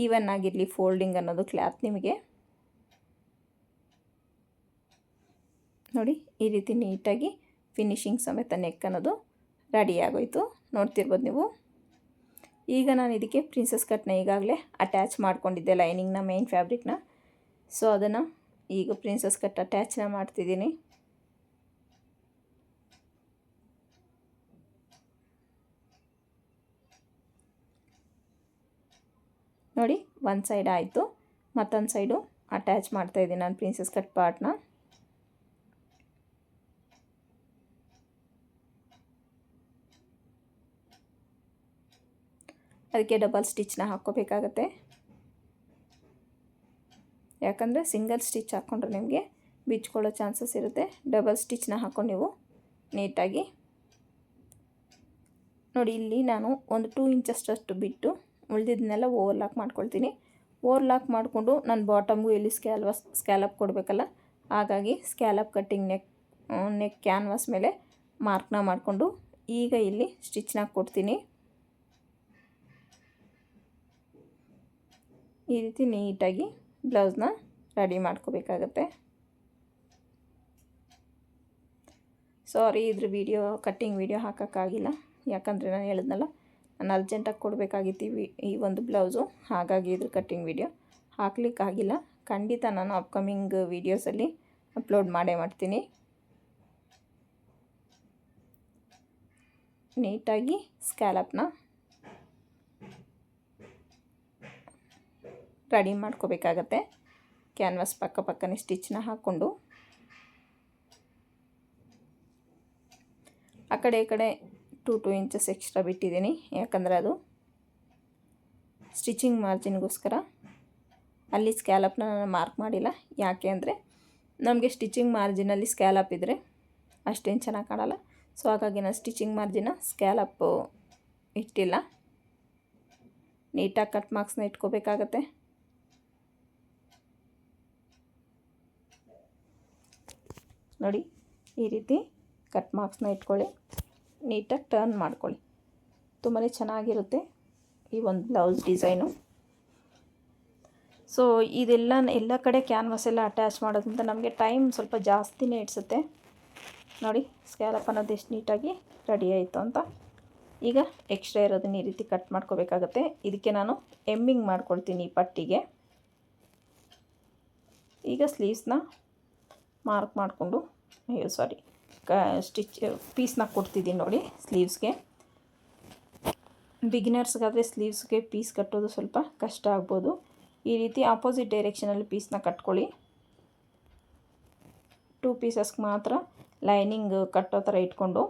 Speaker 1: ಈವನ್ ಆಗಿರಲಿ ಫೋಲ್ಡಿಂಗ್ ಅನ್ನೋದು ಕ್ಲಾತ್ ನಿಮಗೆ. ನೋಡಿ ಈ ರೀತಿ ನೀಟಾಗಿ ಫಿನಿಶಿಂಗ್ ಸಮೇತ ನೆಕ್ ಅನ್ನೋದು ರೆಡಿ ಆಗೋಯ್ತು. ನೋಡ್ತಿರ್ಬೋದು ನೀವು. ಈಗ ನಾನು ಇದಕ್ಕೆ ಪ್ರಿನ್ಸಸ್ ಕಟ್ನ ಈಗಾಗಲೇ ಅಟ್ಯಾಚ್ ಮಾಡ್ಕೊಂಡಿದ್ದೆ ಲೈನಿಂಗ್ನ ಮೇನ್ ಫ್ಯಾಬ್ರಿಕ್ನ. ಸೊ ಅದನ್ನು ಈಗ ಪ್ರಿನ್ಸಸ್ ಕಟ್ ಅಟ್ಯಾಚ್ನ ಮಾಡ್ತಿದ್ದೀನಿ. ನೋಡಿ, ಒಂದು ಸೈಡ್ ಆಯಿತು, ಮತ್ತೊಂದು ಸೈಡು ಅಟ್ಯಾಚ್ ಮಾಡ್ತಾಯಿದ್ದೀನಿ ನಾನು ಪ್ರಿನ್ಸಸ್ ಕಟ್ ಪಾರ್ಟ್ನ. ಅದಕ್ಕೆ ಡಬಲ್ ಸ್ಟಿಚ್ನ ಹಾಕ್ಕೋಬೇಕಾಗತ್ತೆ. ಯಾಕಂದರೆ ಸಿಂಗಲ್ ಸ್ಟಿಚ್ ಹಾಕ್ಕೊಂಡ್ರೆ ನಿಮಗೆ ಬಿಚ್ಕೊಳ್ಳೋ ಚಾನ್ಸಸ್ ಇರುತ್ತೆ. ಡಬಲ್ ಸ್ಟಿಚ್ನ ಹಾಕ್ಕೊಂಡು ನೀವು ನೀಟಾಗಿ ನೋಡಿ, ಇಲ್ಲಿ ನಾನು ಒಂದು 2 ಇಂಚಷ್ಟು ಬಿಟ್ಟು ಉಳಿದಿದ್ದನ್ನೆಲ್ಲ ಓವರ್ಲಾಕ್ ಮಾಡ್ಕೊಳ್ತೀನಿ. ಓವರ್ಲಾಕ್ ಮಾಡಿಕೊಂಡು ನಾನು ಬಾಟಮ್ಗೂ ಇಲ್ಲಿ ಸ್ಕ್ಯಾಲಪ್ ಕೊಡಬೇಕಲ್ಲ, ಹಾಗಾಗಿ ಸ್ಕ್ಯಾಲಪ್ ಕಟ್ಟಿಂಗ್ ನೆಕ್ ಕ್ಯಾನ್ವಾಸ್ ಮೇಲೆ ಮಾರ್ಕ್ನ ಮಾಡಿಕೊಂಡು ಈಗ ಇಲ್ಲಿ ಸ್ಟಿಚ್ನ ಕೊಡ್ತೀನಿ. ಈ ರೀತಿ ನೀಟಾಗಿ ಬ್ಲೌಸ್ನ ರೆಡಿ ಮಾಡ್ಕೋಬೇಕಾಗತ್ತೆ. ಸಾರಿ, ಇದ್ರ ಕಟ್ಟಿಂಗ್ ವಿಡಿಯೋ ಹಾಕೋಕ್ಕಾಗಿಲ್ಲ, ಯಾಕಂದರೆ ನಾನು ಹೇಳಿದ್ನಲ್ಲ ನಾನು ಅರ್ಜೆಂಟಾಗಿ ಕೊಡಬೇಕಾಗಿತ್ತು ಈ ಒಂದು ಬ್ಲೌಸು, ಹಾಗಾಗಿ ಇದ್ರ ಕಟ್ಟಿಂಗ್ ವಿಡಿಯೋ ಹಾಕ್ಲಿಕ್ಕಾಗಿಲ್ಲ. ಖಂಡಿತ ನಾನು ಅಪ್ಕಮಿಂಗ್ ವೀಡಿಯೋಸಲ್ಲಿ ಅಪ್ಲೋಡ್ ಮಾಡೇ ಮಾಡ್ತೀನಿ. ನೀಟಾಗಿ ಸ್ಕ್ಯಾಲಪ್ನ ರೆಡಿ ಮಾಡ್ಕೋಬೇಕಾಗತ್ತೆ. ಕ್ಯಾನ್ವಾಸ್ ಪಕ್ಕನೇ ಸ್ಟಿಚ್ನ ಹಾಕ್ಕೊಂಡು ಆ ಕಡೆ ಈ ಕಡೆ 2 ಇಂಚಸ್ ಎಕ್ಸ್ಟ್ರಾ ಬಿಟ್ಟಿದ್ದೀನಿ, ಯಾಕಂದರೆ ಅದು ಸ್ಟಿಚಿಂಗ್ ಮಾರ್ಜಿನ್ಗೋಸ್ಕರ. ಅಲ್ಲಿ ಸ್ಕ್ಯಾಲಪ್ನ ನಾನು ಮಾರ್ಕ್ ಮಾಡಿಲ್ಲ, ಯಾಕೆ ಅಂದರೆ ನಮಗೆ ಸ್ಟಿಚಿಂಗ್ ಮಾರ್ಜಿನಲ್ಲಿ ಸ್ಕ್ಯಾಲಪ್ ಇದ್ದರೆ ಅಷ್ಟೇನು ಚೆನ್ನಾಗಿ ಕಾಣಲ್ಲ. ಸೊ ಹಾಗಾಗಿ ನಾನು ಸ್ಟಿಚಿಂಗ್ ಮಾರ್ಜಿನ ಸ್ಕ್ಯಾಲಪ್ಪು ಇಟ್ಟಿಲ್ಲ. ನೀಟಾಗಿ ಕಟ್ ಮಾರ್ಕ್ಸ್ನ ಇಟ್ಕೋಬೇಕಾಗತ್ತೆ. ನೋಡಿ, ಈ ರೀತಿ ಕಟ್ ಮಾರ್ಕ್ಸ್ನ ಇಟ್ಕೊಳ್ಳಿ, ನೀಟಾಗಿ ಟರ್ನ್ ಮಾಡ್ಕೊಳ್ಳಿ. ತುಂಬಾ ಚೆನ್ನಾಗಿರುತ್ತೆ ಈ ಒಂದು ಬ್ಲೌಸ್ ಡಿಸೈನು. ಸೊ ಎಲ್ಲ ಕಡೆ ಕ್ಯಾನ್ವಾಸ್ ಎಲ್ಲ ಅಟ್ಯಾಚ್ ಮಾಡೋದ್ರಿಂದ ನಮಗೆ ಟೈಮ್ ಸ್ವಲ್ಪ ಜಾಸ್ತಿನೇ ಇಡ್ಸುತ್ತೆ. ನೋಡಿ, ಸ್ಕ್ಯಾಲಪ್ ಅನ್ನೋದು ಎಷ್ಟು ನೀಟಾಗಿ ರೆಡಿ ಆಯಿತು ಅಂತ. ಈಗ ಎಕ್ಸ್ಟ್ರಾ ಇರೋದನ್ನ ಈ ರೀತಿ ಕಟ್ ಮಾಡ್ಕೋಬೇಕಾಗತ್ತೆ. ಇದಕ್ಕೆ ನಾನು ಎಮ್ಮಿಂಗ್ ಮಾಡ್ಕೊಳ್ತೀನಿ ಈ ಪಟ್ಟಿಗೆ. ಈಗ ಸ್ಲೀವ್ಸ್ನ ಮಾರ್ಕ್ ಮಾಡಿಕೊಂಡು ಪೀಸ್ನ ಕೊಡ್ತಿದ್ದೀನಿ ನೋಡಿ ಸ್ಲೀವ್ಸ್ಗೆ. ಬಿಗಿನರ್ಸ್ಗಾದರೆ ಸ್ಲೀವ್ಸ್ಗೆ ಪೀಸ್ ಕಟ್ಟೋದು ಸ್ವಲ್ಪ ಕಷ್ಟ ಆಗ್ಬೋದು. ಈ ರೀತಿ ಆಪೋಸಿಟ್ ಡೈರೆಕ್ಷನಲ್ಲಿ ಪೀಸ್ನ ಕಟ್ಕೊಳ್ಳಿ. 2 ಪೀಸಸ್ಗೆ ಮಾತ್ರ ಲೈನಿಂಗ್ ಕಟ್ಟೋ ಥರ ಇಟ್ಕೊಂಡು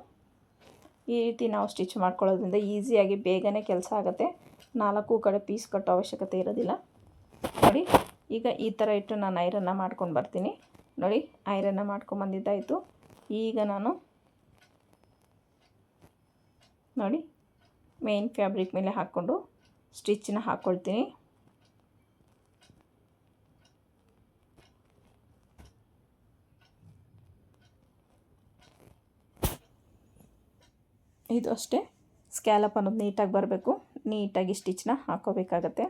Speaker 1: ಈ ರೀತಿ ನಾವು ಸ್ಟಿಚ್ ಮಾಡ್ಕೊಳ್ಳೋದ್ರಿಂದ ಈಸಿಯಾಗಿ ಬೇಗನೆ ಕೆಲಸ ಆಗುತ್ತೆ. 4 ಕಡೆ ಪೀಸ್ ಕಟ್ಟೋ ಅವಶ್ಯಕತೆ ಇರೋದಿಲ್ಲ. ನೋಡಿ, ಈಗ ಈ ಥರ ಇಟ್ಟು ನಾನು ಐರನ್ನ ಮಾಡ್ಕೊಂಡು ಬರ್ತೀನಿ. ನೋಡಿ, ಐರನ್ನ ಮಾಡ್ಕೊಂಬಂದಿದ್ದಾಯಿತು. ಈಗ ನಾನು ನೋಡಿ ಮೇನ್ ಫ್ಯಾಬ್ರಿಕ್ ಮೇಲೆ ಹಾಕ್ಕೊಂಡು ಸ್ಟಿಚ್ನ ಹಾಕ್ಕೊಳ್ತೀನಿ. ಇದು ಅಷ್ಟೇ, ಸ್ಕ್ಯಾಲಪ್ ಅನ್ನೋದು ನೀಟಾಗಿ ಬರಬೇಕು. ನೀಟಾಗಿ ಸ್ಟಿಚ್ನ ಹಾಕ್ಕೋಬೇಕಾಗತ್ತೆ.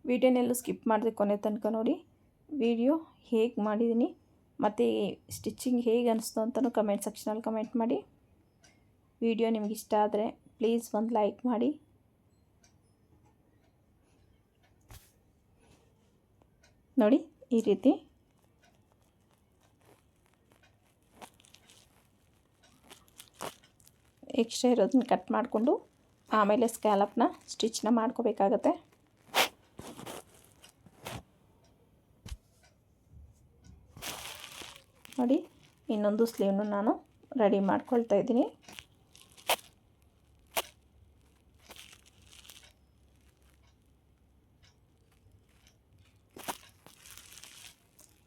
Speaker 1: ವಿಡಿಯೋನೆಲ್ಲೂ ಸ್ಕಿಪ್ ಮಾಡಿದೆ ಕೊನೆ ತನಕ ನೋಡಿ. ವಿಡಿಯೋ ಹೇಗೆ ಮಾಡಿದ್ದೀನಿ ಮತ್ತು ಸ್ಟಿಚಿಂಗ್ ಹೇಗೆ ಅನಿಸ್ತು ಅಂತಲೂ ಕಮೆಂಟ್ ಸೆಕ್ಷನಲ್ಲಿ ಕಮೆಂಟ್ ಮಾಡಿ. ವಿಡಿಯೋ ನಿಮ್ಗೆ ಇಷ್ಟ ಆದರೆ ಪ್ಲೀಸ್ ಒಂದು ಲೈಕ್ ಮಾಡಿ. ನೋಡಿ, ಈ ರೀತಿ ಎಕ್ಸ್ಟ್ರಾ ಇರೋದನ್ನ ಕಟ್ ಮಾಡಿಕೊಂಡು ಆಮೇಲೆ ಸ್ಕ್ಯಾಲಪ್ನ ಸ್ಟಿಚ್ನ ಮಾಡ್ಕೋಬೇಕಾಗತ್ತೆ. ನೋಡಿ, ಇನ್ನೊಂದು ಸ್ಲೀವ್ನು ನಾನು ರೆಡಿ ಮಾಡ್ಕೊಳ್ತಾ ಇದ್ದೀನಿ.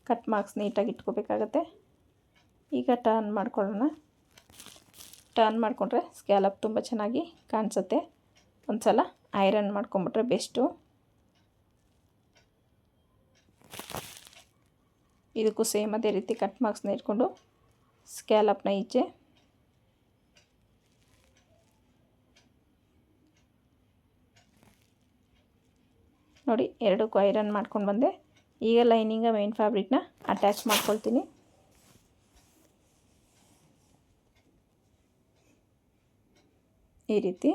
Speaker 1: ಕಟ್ ಮಾರ್ಕ್ಸ್ ನೀಟಾಗಿ ಇಟ್ಕೋಬೇಕಾಗತ್ತೆ. ಈಗ ಟರ್ನ್ ಮಾಡ್ಕೊಳ್ಳೋಣ. ಟರ್ನ್ ಮಾಡಿಕೊಂಡ್ರೆ ಸ್ಕ್ಯಾಲಪ್ ತುಂಬ ಚೆನ್ನಾಗಿ ಕಾಣಿಸುತ್ತೆ. ಒಂದು ಸಲ ಐರನ್ ಮಾಡ್ಕೊಂಬಿಟ್ರೆ ಬೆಸ್ಟು. ಇದಕ್ಕೂ ಸೇಮ್ ಅದೇ ರೀತಿ ಕಟ್ ಮಾರ್ಕ್ಸ್ನ ಇಟ್ಕೊಂಡು ಸ್ಕ್ಯಾಲಪ್ನ ಈಚೆ ನೋಡಿ ಎರಡಕ್ಕೂ ಐರನ್ ಮಾಡ್ಕೊಂಡು ಬಂದೆ. ಈಗ ಲೈನಿಂಗ ಮೇನ್ ಫ್ಯಾಬ್ರಿಕ್ನ ಅಟ್ಯಾಚ್ ಮಾಡ್ಕೊಳ್ತೀನಿ. ಈ ರೀತಿ.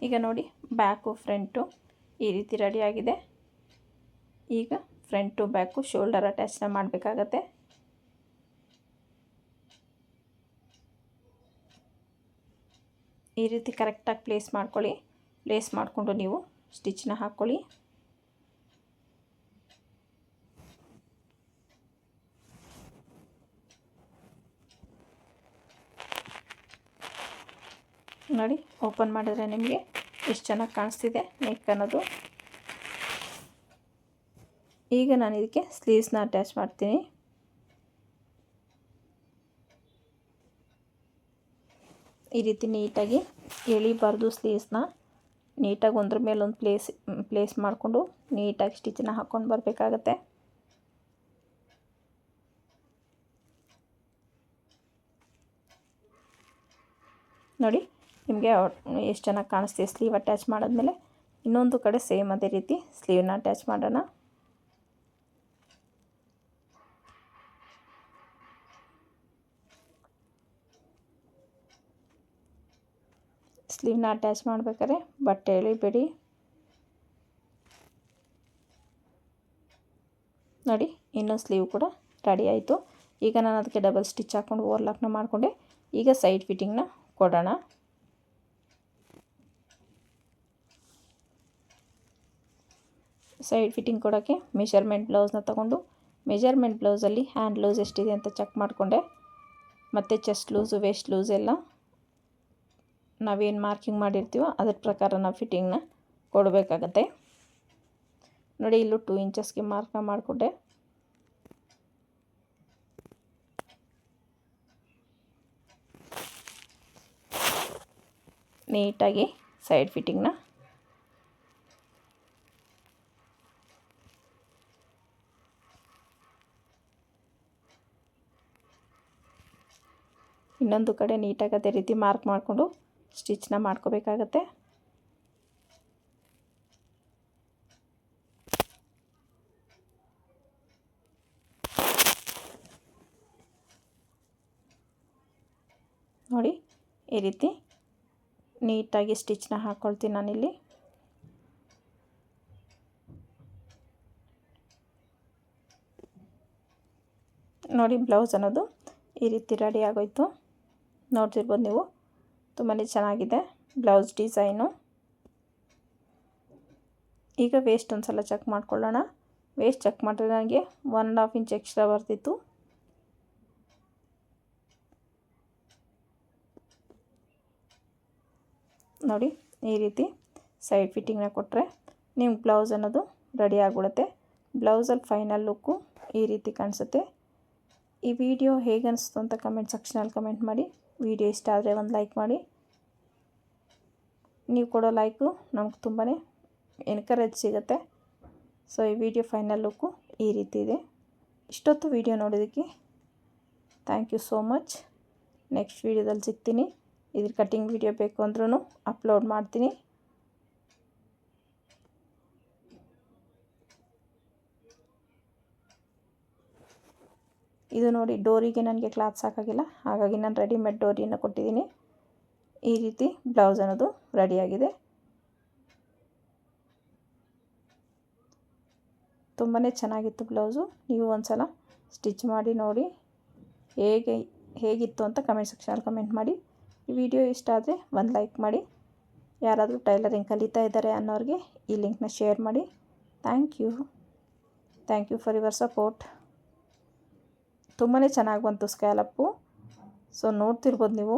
Speaker 1: ಈಗ ನೋಡಿ ಬ್ಯಾಕು ಫ್ರಂಟು ಈ ರೀತಿ ರೆಡಿಯಾಗಿದೆ. ಈಗ ಫ್ರಂಟು ಬ್ಯಾಕು ಶೋಲ್ಡರ್ ಅಟ್ಯಾಚ್ನ ಮಾಡಬೇಕಾಗತ್ತೆ. ಈ ರೀತಿ ಕರೆಕ್ಟಾಗಿ ಪ್ಲೇಸ್ ಮಾಡ್ಕೊಳ್ಳಿ. ಪ್ಲೇಸ್ ಮಾಡಿಕೊಂಡು ನೀವು ಸ್ಟಿಚ್ನ ಹಾಕ್ಕೊಳ್ಳಿ. ನೋಡಿ ಓಪನ್ ಮಾಡಿದ್ರೆ ನಿಮಗೆ ಎಷ್ಟು ಚೆನ್ನಾಗಿ ಕಾಣಿಸ್ತಿದೆ ನೆಕ್ ಅನ್ನೋದು. ಈಗ ನಾನು ಇದಕ್ಕೆ ಸ್ಲೀವ್ಸ್ನ ಅಟ್ಯಾಚ್ ಮಾಡ್ತೀನಿ. ಈ ರೀತಿ ನೀಟಾಗಿ ಎಳಿಬಾರ್ದು. ಸ್ಲೀವ್ಸ್ನ ನೀಟಾಗಿ ಒಂದ್ರ ಮೇಲೆ ಒಂದು ಪ್ಲೇಸ್ ಮಾಡಿಕೊಂಡು ನೀಟಾಗಿ ಸ್ಟಿಚ್ಚನ್ನ ಹಾಕ್ಕೊಂಡು ಬರಬೇಕಾಗತ್ತೆ. ನೋಡಿ ನಿಮಗೆ ಎಷ್ಟು ಚೆನ್ನಾಗಿ ಕಾಣಿಸ್ತಿದೆ. ಸ್ಲೀವ್ ಅಟ್ಯಾಚ್ ಮಾಡಿದ್ಮೇಲೆ ಇನ್ನೊಂದು ಕಡೆ ಸೇಮ್ ಅದೇ ರೀತಿ ಸ್ಲೀವ್ನ ಅಟ್ಯಾಚ್ ಮಾಡೋಣ. ಸ್ಲೀವ್ನ ಅಟ್ಯಾಚ್ ಮಾಡಬೇಕಾದ್ರೆ ಬಟ್ಟೆ ಎಳಿಬೇಡಿ. ನೋಡಿ ಇನ್ನೊಂದು ಸ್ಲೀವ್ ಕೂಡ ರೆಡಿ ಆಯಿತು. ಈಗ ನಾನು ಅದಕ್ಕೆ ಡಬಲ್ ಸ್ಟಿಚ್ ಹಾಕ್ಕೊಂಡು ಓವರ್ಲಾಕ್ನ ಮಾಡಿಕೊಂಡೆ. ಈಗ ಸೈಡ್ ಫಿಟ್ಟಿಂಗ್ನ ಕೊಡೋಣ. ಸೈಡ್ ಫಿಟ್ಟಿಂಗ್ ಕೊಡೋಕ್ಕೆ ಮೆಷರ್ಮೆಂಟ್ ಬ್ಲೌಸ್ನ ತೊಗೊಂಡು ಮೆಷರ್ಮೆಂಟ್ ಬ್ಲೌಸಲ್ಲಿ ಹ್ಯಾಂಡ್ ಲೂಸ್ ಎಷ್ಟಿದೆ ಅಂತ ಚೆಕ್ ಮಾಡಿಕೊಂಡೆ. ಮತ್ತು ಚೆಸ್ಟ್ ಲೂಸು ವೇಸ್ಟ್ ಲೂಸ್ ಎಲ್ಲ ನಾವೇನು ಮಾರ್ಕಿಂಗ್ ಮಾಡಿರ್ತೀವೋ ಅದ್ರ ಪ್ರಕಾರ ನಾವು ಫಿಟ್ಟಿಂಗ್ನ ಕೊಡಬೇಕಾಗತ್ತೆ. ನೋಡಿ ಇಲ್ಲೂ 2 ಇಂಚಸ್ಗೆ ಮಾರ್ಕ್ನ ಮಾಡಿಕೊಂಡೆ. ನೀಟಾಗಿ ಸೈಡ್ ಫಿಟ್ಟಿಂಗ್ನ ಇನ್ನೊಂದು ಕಡೆ ನೀಟಾಗಿ ಅದೇ ರೀತಿ ಮಾರ್ಕ್ ಮಾಡಿಕೊಂಡು ಸ್ಟಿಚ್ನ ಮಾಡ್ಕೋಬೇಕಾಗತ್ತೆ. ನೋಡಿ ಈ ರೀತಿ ನೀಟಾಗಿ ಸ್ಟಿಚ್ನ ಹಾಕ್ಕೊಳ್ತೀನಿ ನಾನಿಲ್ಲಿ. ನೋಡಿ ಬ್ಲೌಸ್ ಅನ್ನೋದು ಈ ರೀತಿ ರೆಡಿ ಆಗೋಯ್ತು. ನೋಡ್ತಿರ್ಬೋದು ನೀವು, ತುಂಬಾ ಚೆನ್ನಾಗಿದೆ ಬ್ಲೌಸ್ ಡಿಸೈನು. ಈಗ ವೇಸ್ಟ್ ಒಂದು ಸಲ ಚೆಕ್ ಮಾಡ್ಕೊಳ್ಳೋಣ. ವೇಸ್ಟ್ ಚೆಕ್ ಮಾಡಿದ್ರೆ ನನಗೆ 1.5 ಇಂಚ್ ಎಕ್ಸ್ಟ್ರಾ ಬರ್ತಿತ್ತು. ನೋಡಿ ಈ ರೀತಿ ಸೈಡ್ ಫಿಟ್ಟಿಂಗ್ನ ಕೊಟ್ಟರೆ ನಿಮ್ಗೆ ಬ್ಲೌಸ್ ಅನ್ನೋದು ರೆಡಿ ಆಗಿಬಿಡುತ್ತೆ. ಬ್ಲೌಸಲ್ಲಿ ಫೈನಲ್ ಲುಕ್ಕು ಈ ರೀತಿ ಕಾಣಿಸುತ್ತೆ. ಈ ವಿಡಿಯೋ ಹೇಗೆ ಅನಿಸ್ತು ಅಂತ ಕಮೆಂಟ್ ಸೆಕ್ಷನಲ್ಲಿ ಕಮೆಂಟ್ ಮಾಡಿ. ವಿಡಿಯೋ ಇಷ್ಟ ಆದರೆ ಒಂದು ಲೈಕ್ ಮಾಡಿ. ನೀವು ಕೊಡೋ ಲೈಕು ನಮ್ಗೆ ತುಂಬಾ ಎನ್ಕರೇಜ್ ಸಿಗುತ್ತೆ. ಸೊ ಈ ವಿಡಿಯೋ ಫೈನಲ್ ಲುಕ್ಕು ಈ ರೀತಿ ಇದೆ. ಇಷ್ಟೊತ್ತು ವಿಡಿಯೋ ನೋಡೋದಕ್ಕೆ thank you so much. Next ವಿಡಿಯೋದಲ್ಲಿ ಸಿಗ್ತೀನಿ. ಇದ್ರ ಕಟ್ಟಿಂಗ್ ವಿಡಿಯೋ ಬೇಕು ಅಂದ್ರೂ ಅಪ್ಲೋಡ್ ಮಾಡ್ತೀನಿ. ಇದು ನೋಡಿ ಡೋರಿಗೆ ನನಗೆ ಕ್ಲಾತ್ ಸಾಕಾಗಿಲ್ಲ, ಹಾಗಾಗಿ ನಾನು ರೆಡಿಮೇಡ್ ಡೋರಿಯನ್ನು ಕೊಟ್ಟಿದ್ದೀನಿ. ಈ ರೀತಿ ಬ್ಲೌಸ್ ಅನ್ನೋದು ರೆಡಿಯಾಗಿದೆ. ತುಂಬಾ ಚೆನ್ನಾಗಿತ್ತು ಬ್ಲೌಸು. ನೀವು ಒಂದು ಸಲ ಸ್ಟಿಚ್ ಮಾಡಿ ನೋಡಿ ಹೇಗಿತ್ತು ಅಂತ ಕಮೆಂಟ್ ಸೆಕ್ಷನಲ್ಲಿ ಕಮೆಂಟ್ ಮಾಡಿ. ಈ ವಿಡಿಯೋ ಇಷ್ಟ ಆದರೆ ಒಂದು ಲೈಕ್ ಮಾಡಿ. ಯಾರಾದರೂ ಟೈಲರಿಂಗ್ ಕಲಿತಾ ಇದ್ದಾರೆ ಅನ್ನೋರಿಗೆ ಈ ಲಿಂಕ್ನ ಶೇರ್ ಮಾಡಿ. Thank you for your support. ತುಂಬಾ ಚೆನ್ನಾಗಿ ಬಂತು ಸ್ಕ್ಯಾಲಪ್ಪು. ಸೊ ನೋಡ್ತಿರ್ಬೋದು ನೀವು.